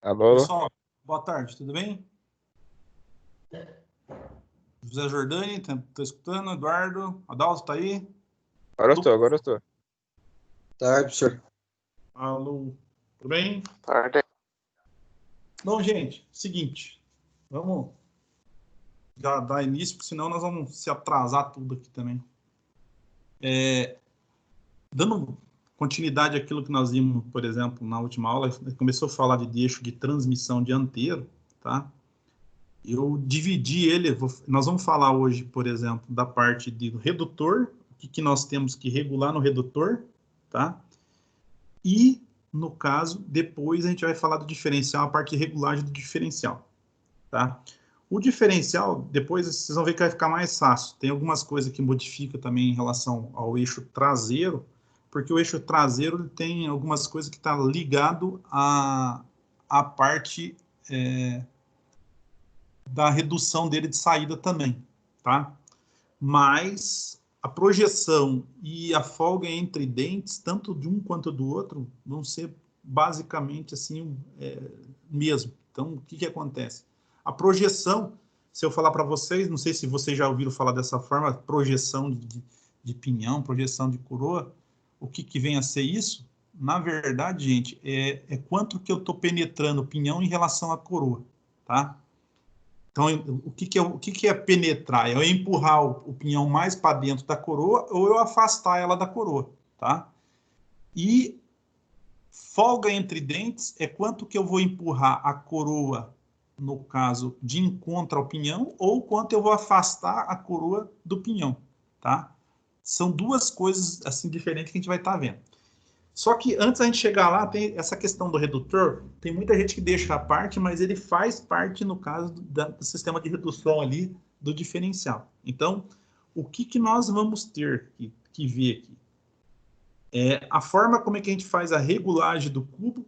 Alô? Pessoal, boa tarde, tudo bem? José Jordani, tô escutando, Eduardo, Adalto, tá aí? Agora eu estou. Tarde, professor. Alô, tudo bem? Tarde. Bom, gente, seguinte, vamos já dar início, porque senão nós vamos se atrasar tudo aqui também. Dando continuidade àquilo que nós vimos, por exemplo, na última aula, começou a falar de eixo de transmissão dianteiro, tá? Eu dividi ele, nós vamos falar hoje, por exemplo, da parte do redutor, o que nós temos que regular no redutor, tá? E, no caso, depois a gente vai falar do diferencial, a parte de regulagem do diferencial, tá? O diferencial, depois vocês vão ver que vai ficar mais fácil. Tem algumas coisas que modifica também em relação ao eixo traseiro, porque o eixo traseiro tem algumas coisas que está ligado à parte da redução dele de saída também, tá? Mas a projeção e a folga entre dentes, tanto de um quanto do outro, vão ser basicamente assim, mesmo. Então, o que acontece? A projeção, se eu falar para vocês, não sei se vocês já ouviram falar dessa forma, projeção de pinhão, projeção de coroa, o que vem a ser isso? Na verdade, gente, é quanto que eu estou penetrando o pinhão em relação à coroa, tá? Então, o que é penetrar? É eu empurrar o pinhão mais para dentro da coroa ou eu afastar ela da coroa, tá? E folga entre dentes é quanto que eu vou empurrar a coroa, no caso, de encontro ao pinhão, ou quanto eu vou afastar a coroa do pinhão, tá? São duas coisas, assim, diferentes que a gente vai estar vendo. Só que antes a gente chegar lá, tem essa questão do redutor, tem muita gente que deixa a parte, mas ele faz parte, no caso, do sistema de redução ali, do diferencial. Então, o que nós vamos ter que ver aqui? É a forma como é que a gente faz a regulagem do cubo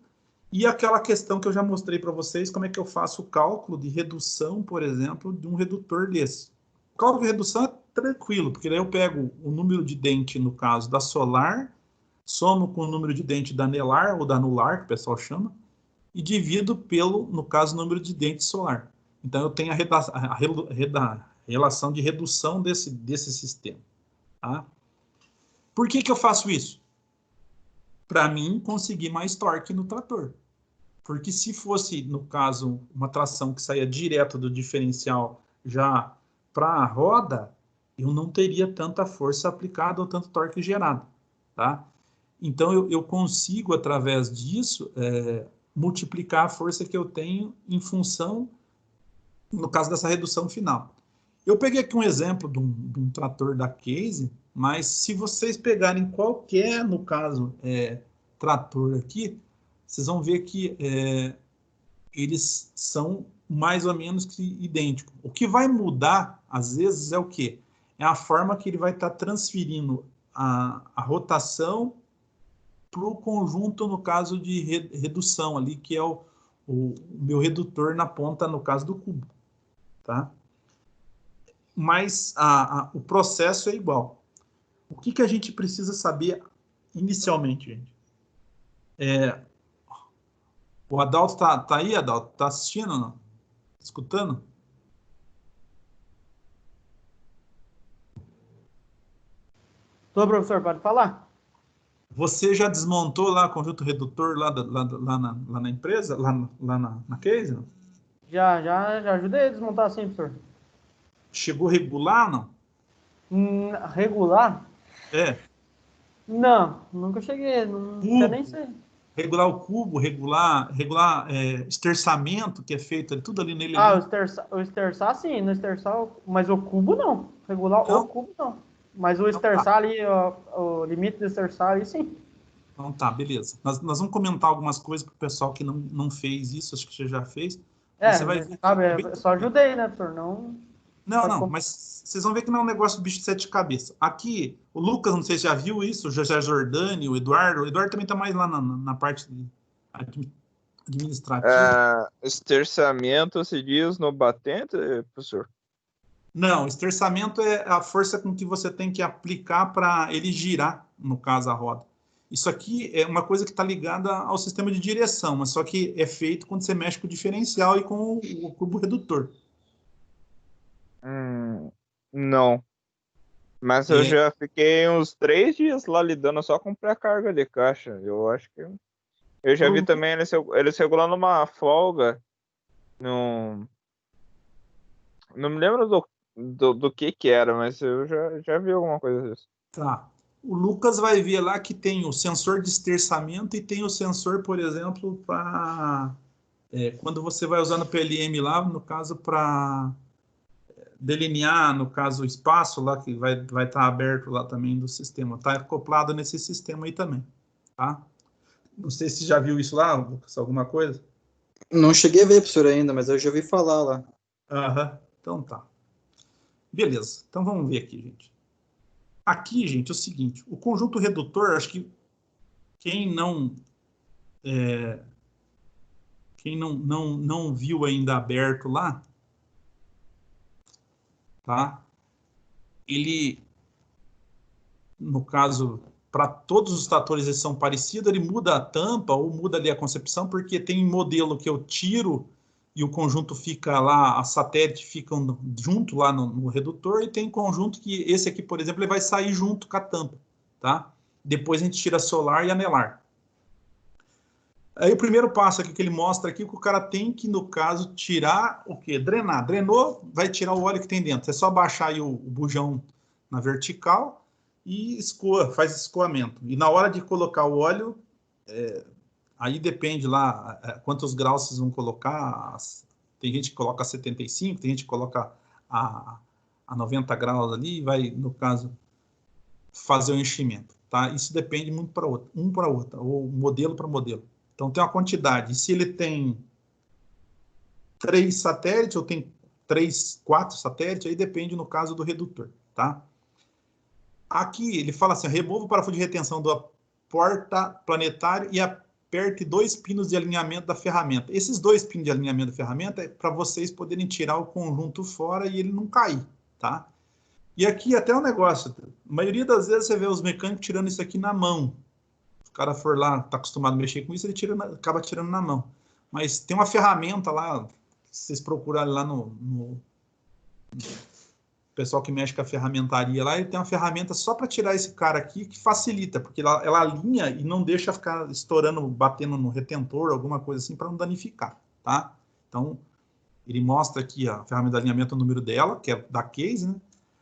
e aquela questão que eu já mostrei para vocês, como é que eu faço o cálculo de redução, por exemplo, de um redutor desse. O cálculo de redução é tranquilo, porque daí eu pego o número de dente, no caso, da solar, somo com o número de dente da anelar, ou da anular, que o pessoal chama, e divido pelo, no caso, número de dente solar. Então, eu tenho a relação de redução desse sistema. Tá? Por que eu faço isso? Para mim, conseguir mais torque no trator. Porque se fosse, no caso, uma tração que saía direto do diferencial já para a roda, eu não teria tanta força aplicada ou tanto torque gerado. Tá? Então, eu consigo, através disso, multiplicar a força que eu tenho em função, no caso dessa redução final. Eu peguei aqui um exemplo de um trator da Case, mas se vocês pegarem qualquer, no caso, trator aqui, vocês vão ver que eles são mais ou menos que idênticos. O que vai mudar, às vezes, é o quê? É a forma que ele vai estar transferindo a rotação para o conjunto, no caso de redução ali, que é o meu redutor na ponta, no caso do cubo, tá? Mas o processo é igual. O que a gente precisa saber inicialmente, gente? O Adalto tá aí, Adalto? Tá assistindo ou não? Escutando? Tô, professor, pode falar? Você já desmontou lá o conjunto redutor lá na empresa, lá na Case? Não? Já ajudei a desmontar sim, professor. Chegou a regular, não? Regular? É. Não, nunca cheguei, já nem sei. Regular o cubo, regular esterçamento, que é feito tudo ali nele. Ah, o esterçar sim, no esterçar, mas o cubo não. Regular não. O cubo não. Mas o esterçar ali, o limite do esterçar ali sim. Então tá, beleza. Nós vamos comentar algumas coisas para o pessoal que não fez isso, acho que você já fez. Você vai ver sabe, só ajudei, né, professor? Não, mas vocês vão ver que não é um negócio de bicho de sete cabeças. Aqui, o Lucas, não sei se já viu isso, o José Jordani, o Eduardo também está mais lá na parte administrativa. Esterçamento se diz no batente, professor? Não, esterçamento é a força com que você tem que aplicar para ele girar, no caso, a roda. Isso aqui é uma coisa que está ligada ao sistema de direção, mas só que é feito quando você mexe com o diferencial e com o cubo redutor. Não. Mas eu É, já fiquei uns 3 dias lá lidando só com pré-carga de caixa. Eu acho que. Eu já vi pro- também eles regulando uma folga. Não, não me lembro do que era, mas eu já vi alguma coisa disso. tá. O Lucas vai ver lá que tem o sensor de esterçamento e tem o sensor, por exemplo, para quando você vai usar no PLM lá, no caso, para delinear, no caso, o espaço lá que vai estar aberto lá também do sistema. Está acoplado nesse sistema aí também, tá? Não sei se já viu isso lá, Lucas, alguma coisa? Não cheguei a ver, professor, ainda, mas eu já ouvi falar lá. Aham, então tá. Beleza, então vamos ver aqui, gente. Aqui, gente, é o seguinte, o conjunto redutor, acho que quem não não viu ainda aberto lá, tá? Ele, no caso, para todos os tratores eles são parecidos, ele muda a tampa ou muda ali a concepção, porque tem modelo que eu tiro e o conjunto fica lá, a satélite fica junto lá no redutor, e tem conjunto que esse aqui, por exemplo, ele vai sair junto com a tampa, tá? Depois a gente tira solar e anelar. Aí o primeiro passo aqui que ele mostra aqui, que o cara tem que, no caso, tirar o quê? Drenar. Drenou, vai tirar o óleo que tem dentro. É só baixar aí o bujão na vertical e escoa, faz escoamento. E na hora de colocar o óleo, aí depende lá quantos graus vocês vão colocar. Tem gente que coloca 75, tem gente que coloca a 90 graus ali e vai, no caso, fazer o enchimento. Tá? Isso depende muito para outro, um para outro, ou modelo para modelo. Então tem uma quantidade. Se ele tem 3 satélites ou tem 3, 4 satélites, aí depende no caso do redutor, tá? Aqui ele fala assim: remova o parafuso de retenção do porta planetário e aperte 2 pinos de alinhamento da ferramenta. Esses 2 pinos de alinhamento da ferramenta é para vocês poderem tirar o conjunto fora e ele não cair, tá? E aqui até um negócio, a maioria das vezes você vê os mecânicos tirando isso aqui na mão. Se o cara for lá, está acostumado a mexer com isso, ele acaba tirando na mão. Mas tem uma ferramenta lá, se vocês procurarem lá no pessoal que mexe com a ferramentaria lá, ele tem uma ferramenta só para tirar esse cara aqui, que facilita, porque ela alinha e não deixa ficar estourando, batendo no retentor, alguma coisa assim, para não danificar, tá? Então, ele mostra aqui a ferramenta de alinhamento, o número dela, que é da case, né?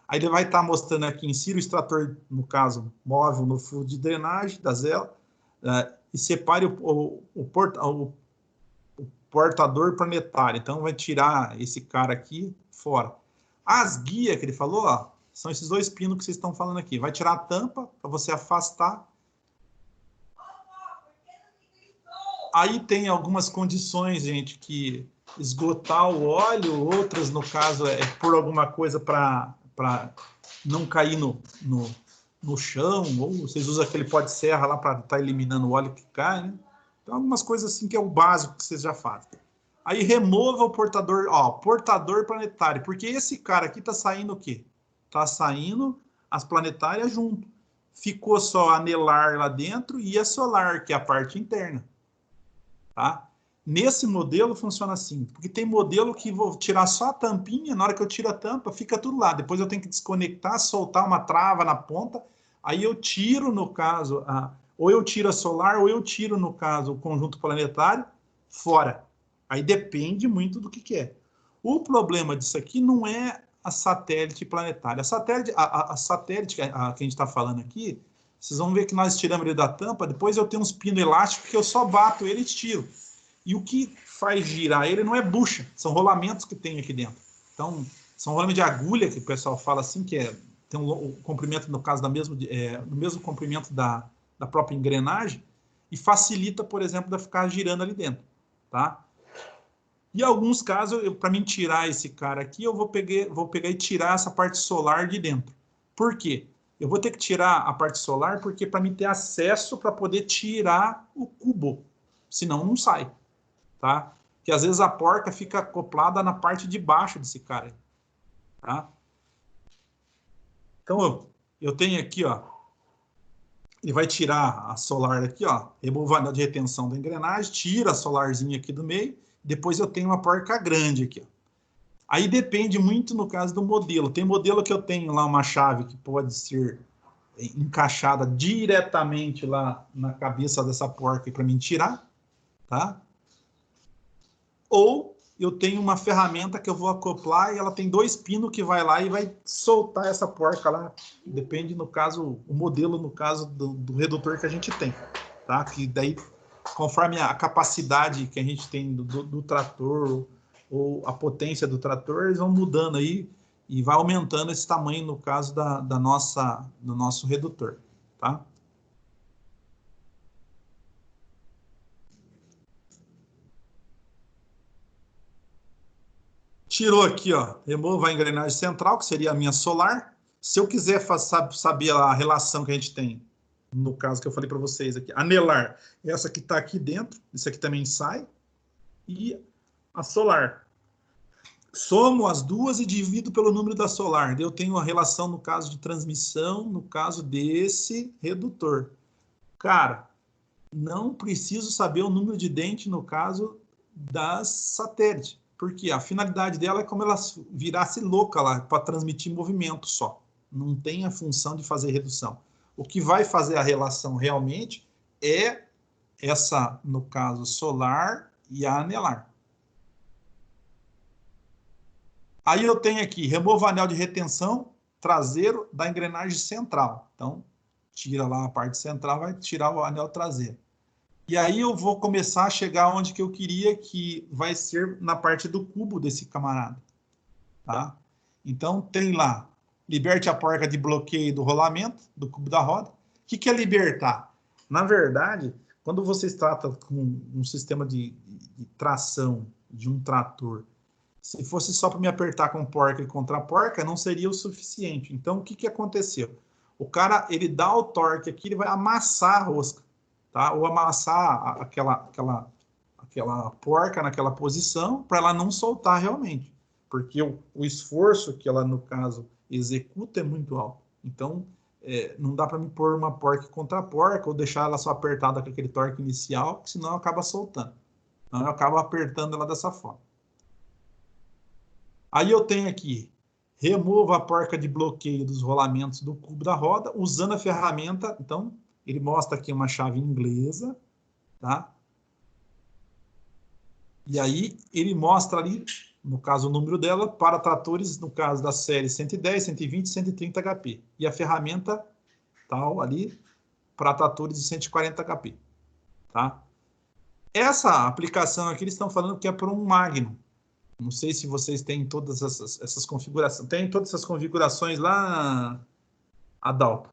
Aí ele vai estar mostrando aqui, insira o extrator, no caso, móvel no fluxo de drenagem da Zela, e separe o portador planetário. Então, vai tirar esse cara aqui fora. As guias que ele falou, ó, são esses 2 pinos que vocês estão falando aqui. Vai tirar a tampa para você afastar. Aí tem algumas condições, gente, que esgotar o óleo, outras, no caso, é por alguma coisa para não cair no chão, ou vocês usam aquele pó de serra lá para estar eliminando o óleo que cai, né? Então, algumas coisas assim que é o básico que vocês já fazem. Aí remova o portador, ó, portador planetário, porque esse cara aqui tá saindo o quê? Tá saindo as planetárias junto. Ficou só a anelar lá dentro e a solar, que é a parte interna. Tá? Nesse modelo funciona assim, porque tem modelo que vou tirar só a tampinha, na hora que eu tiro a tampa, fica tudo lá. Depois eu tenho que desconectar, soltar uma trava na ponta, aí eu tiro, no caso, ou eu tiro a solar, ou eu tiro, no caso, o conjunto planetário fora. Aí depende muito do que é. O problema disso aqui não é a satélite planetária. A satélite que a gente está falando aqui, vocês vão ver que nós tiramos ele da tampa, depois eu tenho uns pinos elásticos que eu só bato ele e tiro. E o que faz girar ele não é bucha, são rolamentos que tem aqui dentro. Então, são rolamentos de agulha, que o pessoal fala assim, que tem o comprimento, no caso, do mesmo comprimento da própria engrenagem, e facilita, por exemplo, de ficar girando ali dentro. Tá? E em alguns casos, para mim tirar esse cara aqui, eu vou pegar e tirar essa parte solar de dentro. Por quê? Eu vou ter que tirar a parte solar porque para mim ter acesso para poder tirar o cubo. Senão não sai. Tá? Que às vezes a porca fica acoplada na parte de baixo desse cara. Tá? Então, eu tenho aqui, ó, ele vai tirar a solar aqui, ó, remove o anel de retenção da engrenagem, tira a solarzinha aqui do meio, depois eu tenho uma porca grande aqui, ó. Aí depende muito no caso do modelo. Tem modelo que eu tenho lá uma chave que pode ser encaixada diretamente lá na cabeça dessa porca para mim tirar, tá? Ou eu tenho uma ferramenta que eu vou acoplar e ela tem 2 pinos que vai lá e vai soltar essa porca lá. Depende, no caso, o modelo, no caso do redutor que a gente tem, tá? Que daí, conforme a capacidade que a gente tem do trator ou a potência do trator, eles vão mudando aí e vai aumentando esse tamanho, no caso do nosso redutor, tá? Tirou aqui, ó, remova a engrenagem central, que seria a minha solar. Se eu quiser saber a relação que a gente tem, no caso que eu falei para vocês aqui, anelar, essa que está aqui dentro, isso aqui também sai, e a solar. Somo as duas e divido pelo número da solar. Eu tenho a relação no caso de transmissão, no caso desse redutor. Cara, não preciso saber o número de dente no caso das satélites, porque a finalidade dela é como ela virasse louca lá para transmitir movimento só. Não tem a função de fazer redução. O que vai fazer a relação realmente é essa, no caso, solar e a anelar. Aí eu tenho aqui, remova o anel de retenção traseiro da engrenagem central. Então, tira lá a parte central, vai tirar o anel traseiro. E aí eu vou começar a chegar onde que eu queria, que vai ser na parte do cubo desse camarada. Tá? Então, tem lá, liberte a porca de bloqueio do rolamento, do cubo da roda. O que é libertar? Na verdade, quando vocês tratam com um sistema de tração de um trator, se fosse só para me apertar com porca e contra porca, não seria o suficiente. Então, o que aconteceu? O cara, ele dá o torque aqui, ele vai amassar a rosca, tá? Ou amassar aquela porca naquela posição para ela não soltar realmente. Porque o esforço que ela, no caso, executa é muito alto. Então, não dá para me pôr uma porca contra porca ou deixar ela só apertada com aquele torque inicial, senão ela acaba soltando. Então, eu acabo apertando ela dessa forma. Aí eu tenho aqui, remova a porca de bloqueio dos rolamentos do cubo da roda, usando a ferramenta. Então, ele mostra aqui uma chave inglesa, tá? E aí, ele mostra ali, no caso, o número dela, para tratores, no caso da série 110, 120, 130 HP. E a ferramenta tal ali, para tratores de 140 HP, tá? Essa aplicação aqui, eles estão falando que é para um Magnum. Não sei se vocês têm todas essas configurações. Tem todas essas configurações lá, Adalto.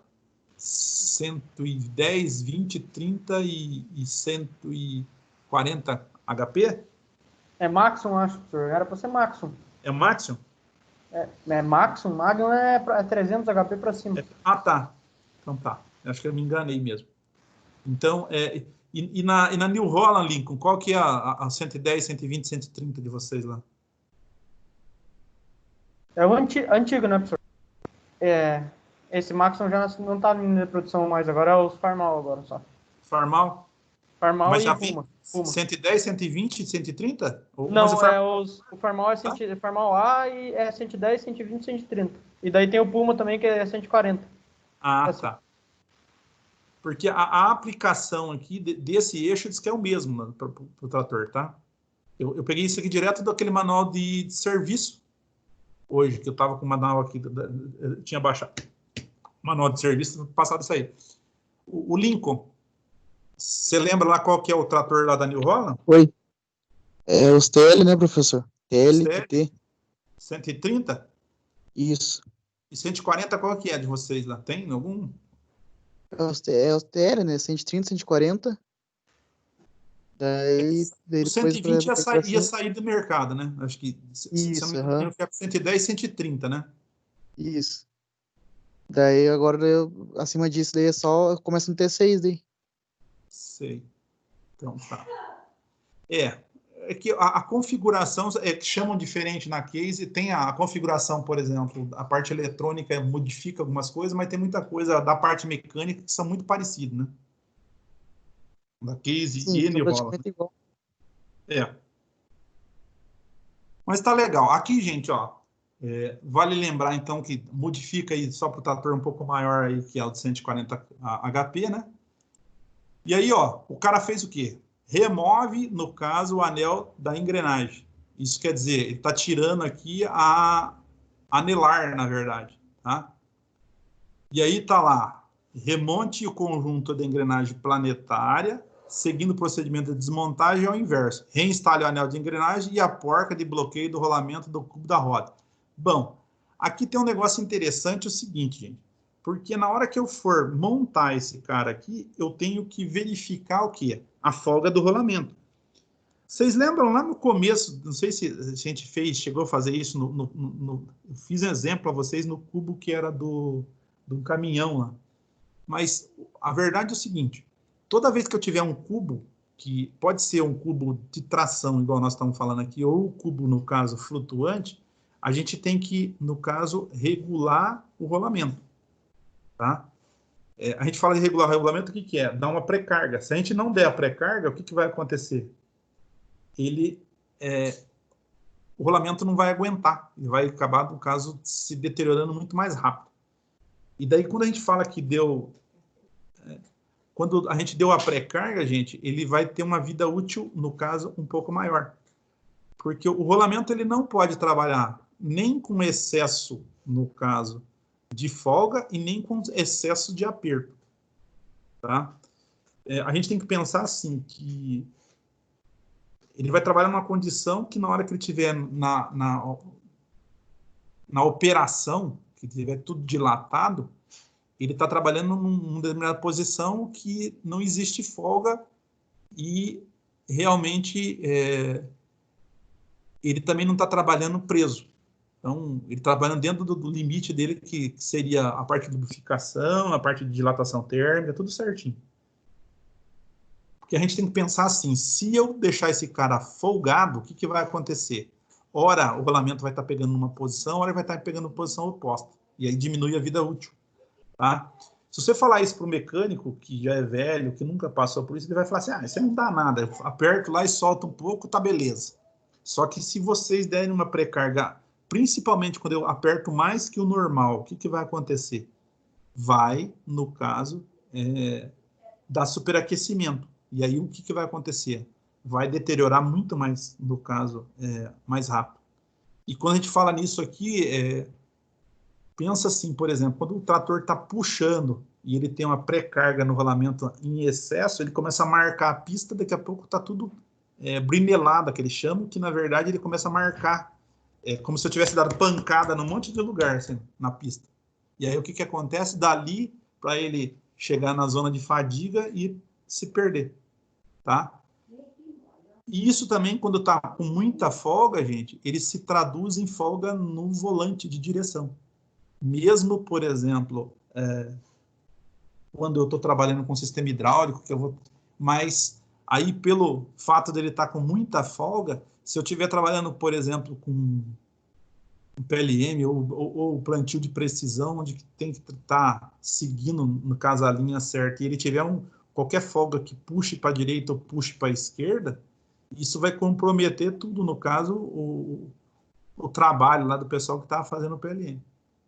110, 20, 30 e 140 HP? É Maxon, acho, professor. Era para ser Maxon. É o Maximum? É Maxon, Magnum é 300 HP para cima. Tá. Então tá. Acho que eu me enganei mesmo. Então, e na New Holland, Lincoln, qual que é a 110, 120, 130 de vocês lá? É o antigo, né, professor? Esse Maxon já não tá em produção mais, agora é os Farmal agora só. Farmal? Farmal Mas e já Puma. 110, 120, 130? Não, o Farmal é Farmal A e é 110, 120, 130. E daí tem o Puma também, que é 140. Assim. Tá. Porque a aplicação aqui desse eixo diz que é o mesmo para o trator, tá? Eu peguei isso aqui direto daquele manual de serviço hoje, que eu estava com o manual aqui, eu tinha baixado o manual de serviço, passado isso aí. O Lincoln, você lembra lá qual que é o trator lá da New Holland? Oi. É os TL, né, professor? TL, TT. 130? Isso. E 140 qual que é de vocês lá? Tem algum? É os TL, né? 130, 140. Daí O depois 120 ia pra sair do mercado, né? Acho que, se Isso, não me engano, fica 110, 130, né? Isso. Daí agora, acima disso, daí é só começa no T6 daí. Sei. Então tá. é que a configuração, que chamam diferente na case, tem a configuração, por exemplo, a parte eletrônica modifica algumas coisas, mas tem muita coisa da parte mecânica que são muito parecidas, né? Da case Sim, e são ele rola. praticamente igual. É. Mas tá legal. Aqui, gente, ó, vale lembrar, então, que modifica aí só para o trator um pouco maior aí, que é o de 140 HP, né? E aí, ó, o cara fez o quê? Remove, no caso, o anel da engrenagem. Isso quer dizer, ele está tirando aqui a anelar, na verdade, tá? E aí tá lá, remonte o conjunto da engrenagem planetária, seguindo o procedimento de desmontagem ao inverso. Reinstale o anel de engrenagem e a porca de bloqueio do rolamento do cubo da roda. Bom, aqui tem um negócio interessante, o seguinte, gente. Porque na hora que eu for montar esse cara aqui, eu tenho que verificar o quê? A folga do rolamento. Vocês lembram lá no começo, não sei se a gente chegou a fazer isso, eu fiz um exemplo para vocês no cubo que era do caminhão lá. Mas a verdade é o seguinte, toda vez que eu tiver um cubo, que pode ser um cubo de tração, igual nós estamos falando aqui, ou o cubo, no caso, flutuante, a gente tem que, no caso, regular o rolamento. Tá? A gente fala de regular o regulamento, o que é? Dar uma pré-carga. Se a gente não der a pré-carga, o que vai acontecer? O rolamento não vai aguentar. Ele vai acabar, no caso, se deteriorando muito mais rápido. E daí, quando a gente fala que quando a gente deu a pré-carga, gente, ele vai ter uma vida útil, no caso, um pouco maior. Porque o rolamento ele não pode trabalhar nem com excesso, no caso, de folga e nem com excesso de aperto. Tá? A gente tem que pensar assim, que ele vai trabalhar numa condição que na hora que ele estiver na operação, que tiver tudo dilatado, ele está trabalhando numa determinada posição que não existe folga e realmente ele também não está trabalhando preso. Então, ele está trabalhando dentro do limite dele, que seria a parte de lubrificação, a parte de dilatação térmica, tudo certinho. Porque a gente tem que pensar assim, se eu deixar esse cara folgado, o que vai acontecer? Ora, o rolamento vai estar pegando numa posição, ora ele vai estar pegando uma posição oposta. E aí diminui a vida útil. Tá? Se você falar isso para o mecânico, que já é velho, que nunca passou por isso, ele vai falar assim, isso não dá nada, eu aperto lá e solto um pouco, tá beleza. Só que se vocês derem uma pré-carga, principalmente quando eu aperto mais que o normal, o que vai acontecer? Vai, no caso, dar superaquecimento. E aí o que vai acontecer? Vai deteriorar muito mais, no caso, mais rápido. E quando a gente fala nisso aqui, pensa assim, por exemplo, quando o trator está puxando e ele tem uma pré-carga no rolamento em excesso, ele começa a marcar a pista, daqui a pouco está tudo brinelado, que eles chamam, que na verdade ele começa a marcar, como se eu tivesse dado pancada num monte de lugar assim, na pista. E aí o que acontece? Dali para ele chegar na zona de fadiga e se perder. Tá? E isso também, quando está com muita folga, gente, ele se traduz em folga no volante de direção. Mesmo, por exemplo, quando eu estou trabalhando com sistema hidráulico, mas aí pelo fato dele estar com muita folga, se eu estiver trabalhando, por exemplo, com PLM ou plantio de precisão, onde tem que estar seguindo, no caso, a linha certa, e ele tiver qualquer folga que puxe para a direita ou puxe para a esquerda, isso vai comprometer tudo, no caso, o trabalho lá do pessoal que está fazendo o PLM.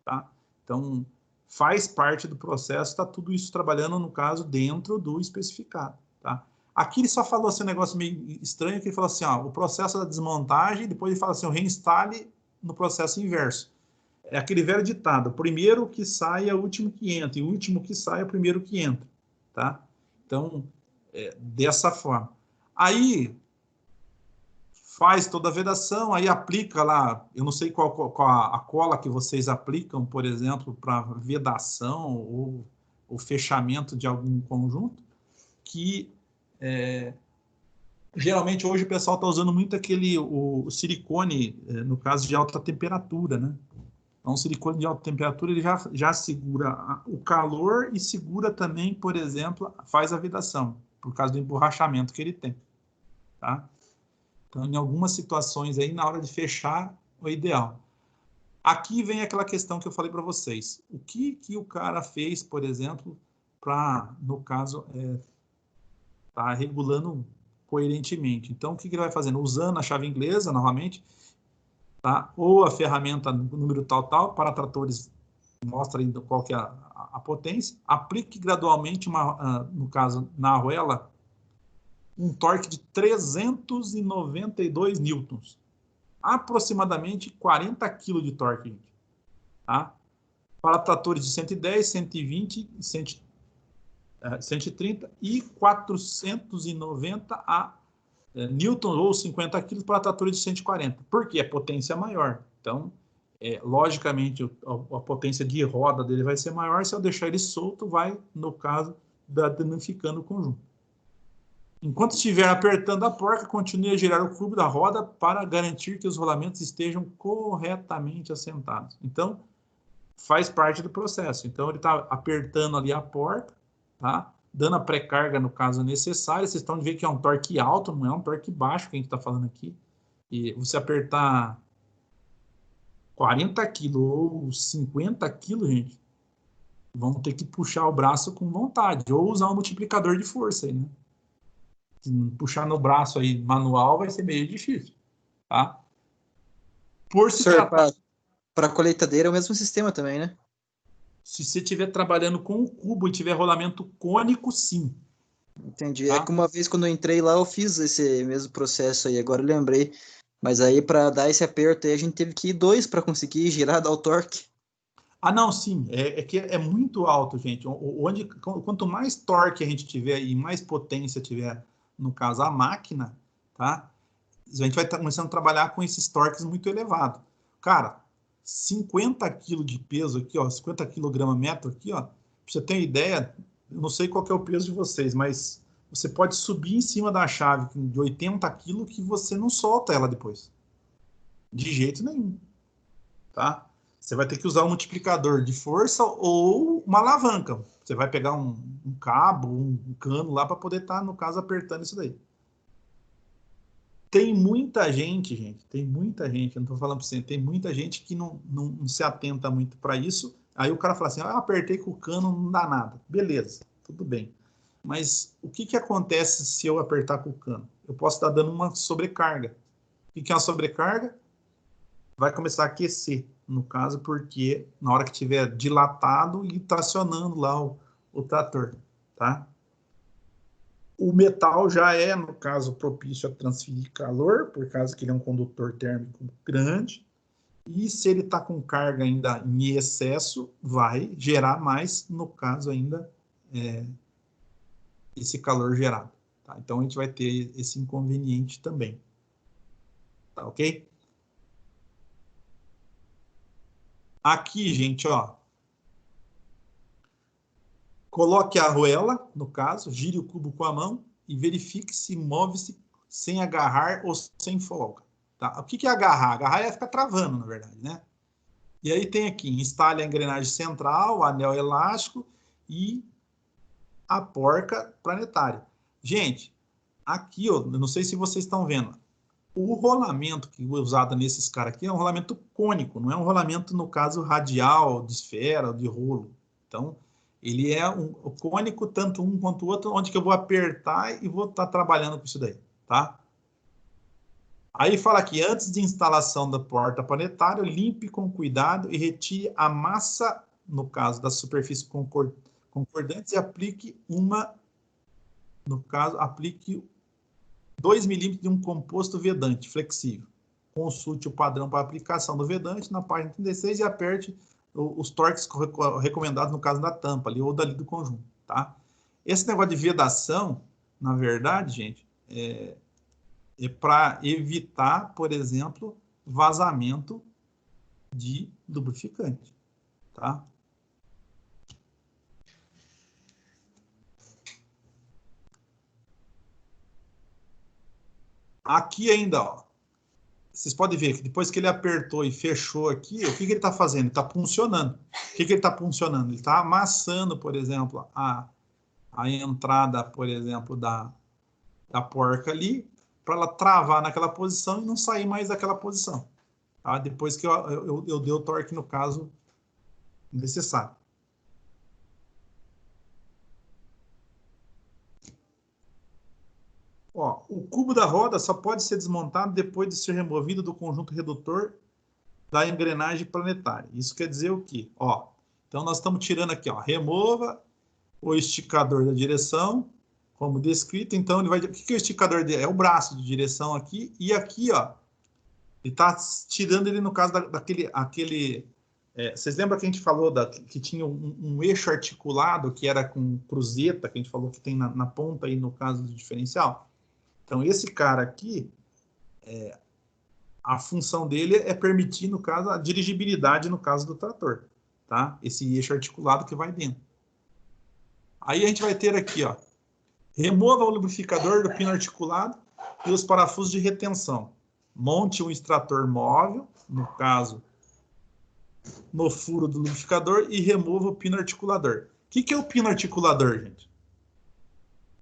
Tá? Então, faz parte do processo, está tudo isso trabalhando, no caso, dentro do especificado. Tá? Aqui ele só falou assim, um negócio meio estranho, que ele falou assim, o processo da desmontagem, depois ele fala assim, o reinstale no processo inverso. É aquele velho ditado, o primeiro que sai é o último que entra, e o último que sai é o primeiro que entra. Tá? Então, dessa forma. Aí, faz toda a vedação, aí aplica lá, eu não sei qual a cola que vocês aplicam, por exemplo, para vedação ou o fechamento de algum conjunto, que geralmente hoje o pessoal está usando muito o silicone, no caso de alta temperatura, né? Então, o silicone de alta temperatura ele já segura o calor e segura também, por exemplo, faz a vedação, por causa do emborrachamento que ele tem. Tá? Então, em algumas situações aí, na hora de fechar, o ideal. Aqui vem aquela questão que eu falei para vocês. O que o cara fez, por exemplo, para, no caso, tá regulando coerentemente. Então, o que ele vai fazendo? Usando a chave inglesa, novamente, tá? Ou a ferramenta número tal, para tratores, mostra aí qual que é a potência. Aplique gradualmente, no caso, na arruela, um torque de 392 newtons. Aproximadamente 40 kg de torque, gente. Tá? Para tratores de 110, 120, 130 e 490 newtons ou 50 kg para tratores de 140. Por quê? A potência é maior. Então, logicamente, a potência de roda dele vai ser maior. Se eu deixar ele solto, vai, no caso, danificando o conjunto. Enquanto estiver apertando a porca, continue a girar o cubo da roda para garantir que os rolamentos estejam corretamente assentados. Então, faz parte do processo. Então, ele está apertando ali a porca, tá? Dando a pré-carga no caso necessário. Vocês estão vendo que é um torque alto, não é um torque baixo que a gente está falando aqui. E você apertar 40 kg ou 50 kg, gente, vão ter que puxar o braço com vontade, ou usar um multiplicador de força aí, né? Puxar no braço aí manual vai ser meio difícil, tá? Por se tratar... Para a colheitadeira é o mesmo sistema também, né? Se você estiver trabalhando com o cubo e tiver rolamento cônico, sim. Entendi. Tá? É que uma vez quando eu entrei lá, eu fiz esse mesmo processo aí, agora eu lembrei. Mas aí, para dar esse aperto aí, a gente teve que ir 2 para conseguir girar, dar o torque. Ah, não, sim. É que é muito alto, gente. Quanto mais torque a gente tiver e mais potência tiver, no caso, a máquina, tá? A gente vai estar começando a trabalhar com esses torques muito elevados. Cara, 50 kg de peso aqui, ó, 50 kg/metro aqui, ó, pra você ter ideia, eu não sei qual que é o peso de vocês, mas você pode subir em cima da chave de 80 kg que você não solta ela depois. De jeito nenhum, tá? Você vai ter que usar um multiplicador de força ou uma alavanca. Você vai pegar um cabo, um cano lá para poder estar, no caso, apertando isso daí. Tem muita gente, tem muita gente, eu não estou falando para você, tem muita gente que não se atenta muito para isso. Aí o cara fala assim, apertei com o cano, não dá nada. Beleza, tudo bem. Mas o que acontece se eu apertar com o cano? Eu posso estar dando uma sobrecarga. O que é uma sobrecarga? Vai começar a aquecer, no caso, porque na hora que estiver dilatado e tracionando lá o trator, tá? O metal já é, no caso, propício a transferir calor, por causa que ele é um condutor térmico grande. E se ele está com carga ainda em excesso, vai gerar mais, no caso ainda, esse calor gerado. Tá? Então, a gente vai ter esse inconveniente também. Tá ok? Aqui, gente, ó. Coloque a arruela, no caso, gire o cubo com a mão e verifique se move-se sem agarrar ou sem folga. Tá? O que é agarrar? Agarrar é ficar travando, na verdade, né? E aí tem aqui, instale a engrenagem central, o anel elástico e a porca planetária. Gente, aqui, ó, eu não sei se vocês estão vendo, o rolamento que é usado nesses caras aqui é um rolamento cônico, não é um rolamento, no caso, radial, de esfera, de rolo. Então, ele é um cônico, tanto um quanto o outro, onde que eu vou apertar e vou estar trabalhando com isso daí, tá? Aí fala aqui, antes de instalação da porta planetária, limpe com cuidado e retire a massa, no caso da superfície concordantes, e aplique aplique 2 milímetros de um composto vedante flexível. Consulte o padrão para aplicação do vedante na página 36 e aperte os torques recomendados no caso da tampa ali, ou dali do conjunto, tá? Esse negócio de vedação, na verdade, gente, é para evitar, por exemplo, vazamento de lubrificante, tá? Aqui ainda, ó, vocês podem ver que depois que ele apertou e fechou aqui, o que ele está fazendo? Ele está funcionando. O que ele está funcionando? Ele está amassando, por exemplo, a entrada, por exemplo, da porca ali, para ela travar naquela posição e não sair mais daquela posição. Tá? Depois que eu dei o torque, no caso, necessário. Ó, o cubo da roda só pode ser desmontado depois de ser removido do conjunto redutor da engrenagem planetária. Isso quer dizer o quê? Ó, então, nós estamos tirando aqui, ó, remova o esticador da direção, como descrito. Então, ele vai... O que é o esticador dele? É o braço de direção aqui. E aqui, ó, ele está tirando ele, no caso, daquele... vocês lembram que a gente falou que tinha um eixo articulado, que era com cruzeta, que a gente falou que tem na ponta aí, no caso do diferencial? Então, esse cara aqui, a função dele é permitir, no caso, a dirigibilidade, no caso do trator, tá? Esse eixo articulado que vai dentro. Aí a gente vai ter aqui, ó, remova o lubrificador do pino articulado e os parafusos de retenção. Monte um extrator móvel, no caso, no furo do lubrificador, e remova o pino articulador. O que é o pino articulador, gente?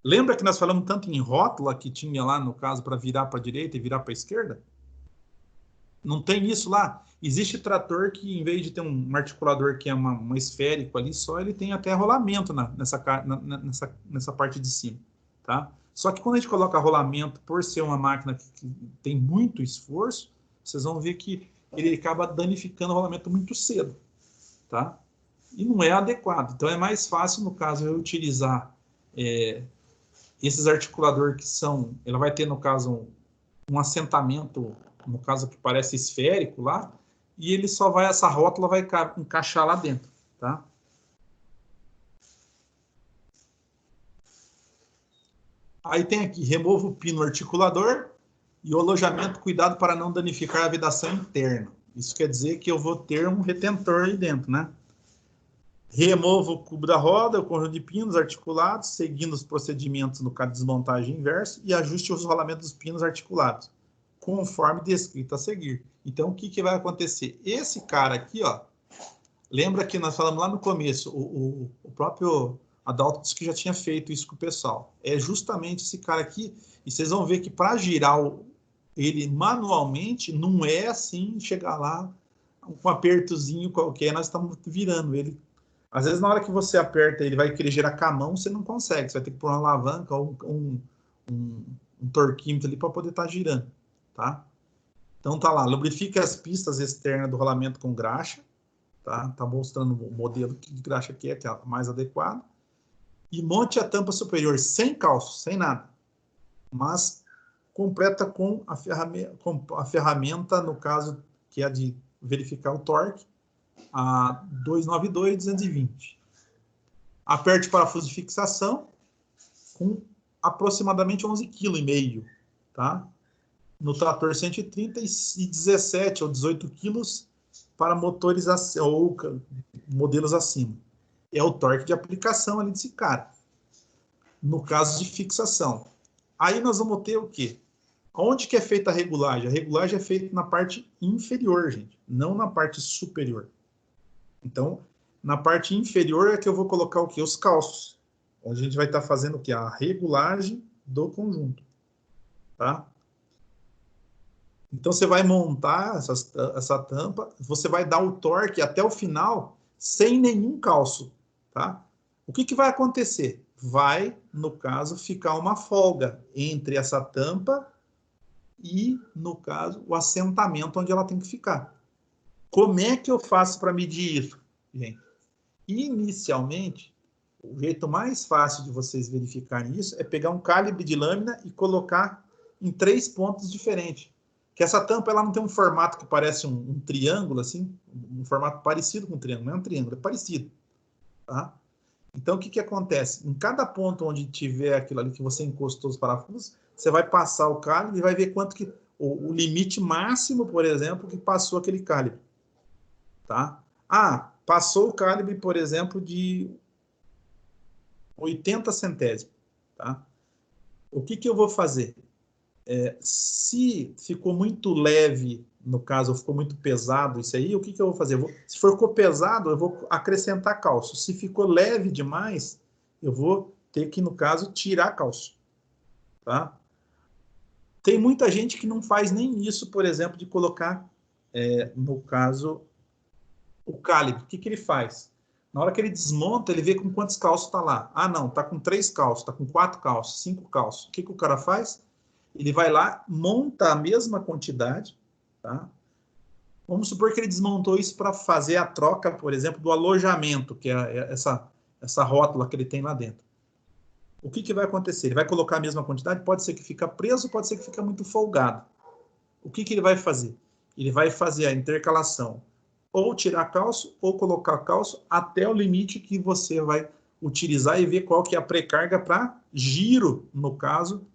Lembra que nós falamos tanto em rótula que tinha lá, no caso, para virar para a direita e virar para a esquerda? Não tem isso lá? Existe trator que, em vez de ter um articulador que é uma esférico ali só, ele tem até rolamento nessa parte de cima, tá? Só que quando a gente coloca rolamento, por ser uma máquina que tem muito esforço, vocês vão ver que ele acaba danificando o rolamento muito cedo, tá? E não é adequado. Então é mais fácil, no caso, eu utilizar esses articuladores que são... Ela vai ter, no caso, um assentamento, no caso, que parece esférico lá, e ele só vai... Essa rótula vai encaixar lá dentro, tá? Aí tem aqui, remova o pino articulador e o alojamento, cuidado para não danificar a vedação interna. Isso quer dizer que eu vou ter um retentor aí dentro, né? Remova o cubo da roda, o conjunto de pinos articulados, seguindo os procedimentos no caso de desmontagem inverso, e ajuste os rolamentos dos pinos articulados, conforme descrito a seguir. Então, o que vai acontecer? Esse cara aqui, ó, lembra que nós falamos lá no começo, o próprio Adalto disse que já tinha feito isso com o pessoal. É justamente esse cara aqui, e vocês vão ver que para girar ele manualmente, não é assim, chegar lá, um apertozinho qualquer, nós estamos virando ele. Às vezes, na hora que você aperta, ele vai querer girar com a mão, você não consegue. Você vai ter que pôr uma alavanca ou um torquímetro ali para poder estar girando, tá? Então, tá lá. Lubrifique as pistas externas do rolamento com graxa, tá? Tá mostrando o modelo de graxa que é a mais adequada. E monte a tampa superior sem calço, sem nada. Mas completa com a ferramenta, no caso, que é a de verificar o torque, a 292/220. Aperte o parafuso de fixação com aproximadamente 11,5 kg, tá? No trator 130 e 17 ou 18 kg para motores ou modelos acima. É o torque de aplicação ali desse cara. No caso de fixação. Aí nós vamos ter o quê? Onde que é feita a regulagem? A regulagem é feita na parte inferior, gente, não na parte superior. Então, na parte inferior é que eu vou colocar o quê? Os calços. Onde a gente vai estar fazendo o quê? A regulagem do conjunto. Tá? Então, você vai montar essa tampa, você vai dar o torque até o final sem nenhum calço. Tá? O que vai acontecer? Vai, no caso, ficar uma folga entre essa tampa e, no caso, o assentamento onde ela tem que ficar. Como é que eu faço para medir isso, gente? Inicialmente, o jeito mais fácil de vocês verificarem isso é pegar um calibre de lâmina e colocar em 3 pontos diferentes. Que essa tampa ela não tem um formato que parece um triângulo, assim, um formato parecido com um triângulo. Não é um triângulo, é parecido. Tá? Então, o que acontece? Em cada ponto onde tiver aquilo ali que você encostou os parafusos, você vai passar o calibre e vai ver quanto que o limite máximo, por exemplo, que passou aquele calibre. Tá? Ah, passou o calibre, por exemplo, de 80 centésimos. Tá? O que eu vou fazer? Se ficou muito leve, no caso, ou ficou muito pesado isso aí, o que eu vou fazer? Se ficou pesado, eu vou acrescentar calço. Se ficou leve demais, eu vou ter que, no caso, tirar calço. Tá? Tem muita gente que não faz nem isso, por exemplo, de colocar, no caso, o calibre. O que ele faz? Na hora que ele desmonta, ele vê com quantos calços está lá. Ah, não, está com 3 calços, está com 4 calços, 5 calços. O que o cara faz? Ele vai lá, monta a mesma quantidade, tá? Vamos supor que ele desmontou isso para fazer a troca, por exemplo, do alojamento, que é essa rótula que ele tem lá dentro. O que vai acontecer? Ele vai colocar a mesma quantidade, pode ser que fica preso, pode ser que fica muito folgado. O que ele vai fazer? Ele vai fazer a intercalação, ou tirar calço, ou colocar calço, até o limite que você vai utilizar e ver qual que é a precarga para giro, no caso,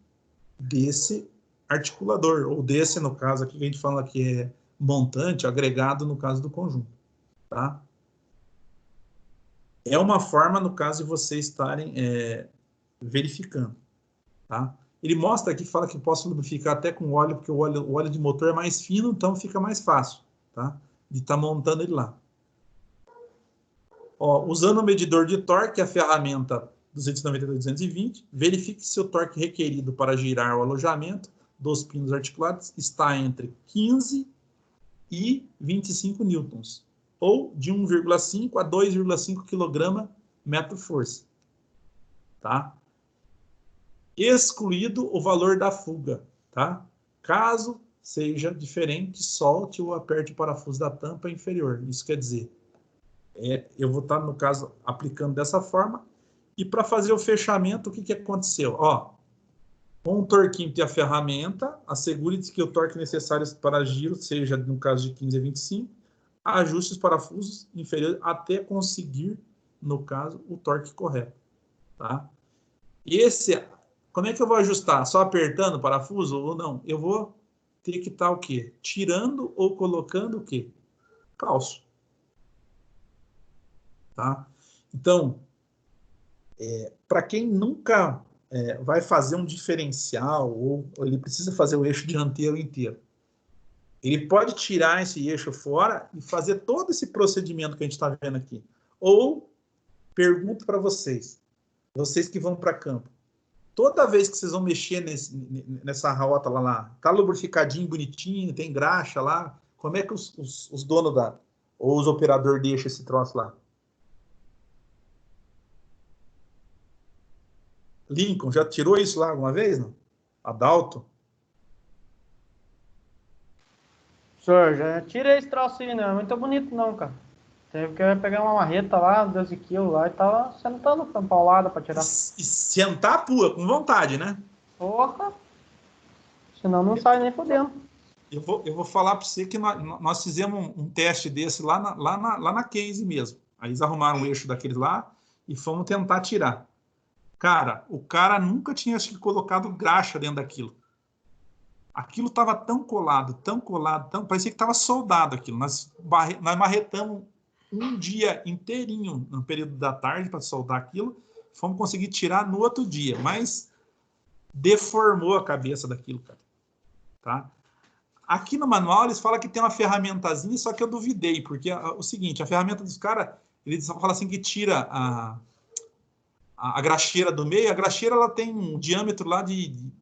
desse articulador, ou desse, no caso, aqui que a gente fala que é montante, agregado, no caso do conjunto. Tá? É uma forma, no caso, de vocês estarem verificando. Tá? Ele mostra aqui, fala que posso lubrificar até com óleo, porque o óleo de motor é mais fino, então fica mais fácil, tá? De estar montando ele lá. Ó, usando o medidor de torque, a ferramenta 292-220, verifique se o torque requerido para girar o alojamento dos pinos articulados está entre 15 e 25 newtons, ou de 1,5 a 2,5 kg metro-força. Tá? Excluído o valor da fuga, tá? Caso seja diferente, solte ou aperte o parafuso da tampa inferior. Isso quer dizer, eu vou estar, no caso, aplicando dessa forma. E para fazer o fechamento, o que aconteceu? Ó, com o torquímetro e a ferramenta, assegure-se que o torque necessário para giro seja, no caso, de 15 a 25, ajuste os parafusos inferiores até conseguir, no caso, o torque correto, tá? E como é que eu vou ajustar? Só apertando o parafuso ou não? Eu vou ter que estar o quê? Tirando ou colocando o quê? Calço. Tá? Então, para quem nunca vai fazer um diferencial ou ele precisa fazer o eixo dianteiro inteiro, ele pode tirar esse eixo fora e fazer todo esse procedimento que a gente está vendo aqui. Ou, pergunto para vocês que vão para campo, toda vez que vocês vão mexer nessa rótula lá, tá lubrificadinho, bonitinho, tem graxa lá, como é que os donos ou os operadores deixam esse troço lá? Lincoln, já tirou isso lá alguma vez, não? Adalto? Senhor, já tirei esse troço aí, não é muito bonito não, cara. Teve que pegar uma marreta lá, 12 quilos lá, e tava sentando com paulada pra tirar. E sentar pua, com vontade, né? Porra! Senão não sai nem fodendo. Eu vou falar para você que nós fizemos um teste desse lá na Case mesmo. Aí eles arrumaram um eixo daqueles lá e fomos tentar tirar. Cara, o cara nunca tinha, acho que, colocado graxa dentro daquilo. Aquilo estava tão colado, parecia que estava soldado aquilo. Nós marretamos um dia inteirinho no período da tarde para soldar aquilo, fomos conseguir tirar no outro dia, mas deformou a cabeça daquilo, cara. Tá? Aqui no manual eles falam que tem uma ferramentazinha, só que eu duvidei, porque o seguinte, a ferramenta dos caras, eles falam assim que tira a graxeira do meio. A graxeira ela tem um diâmetro lá de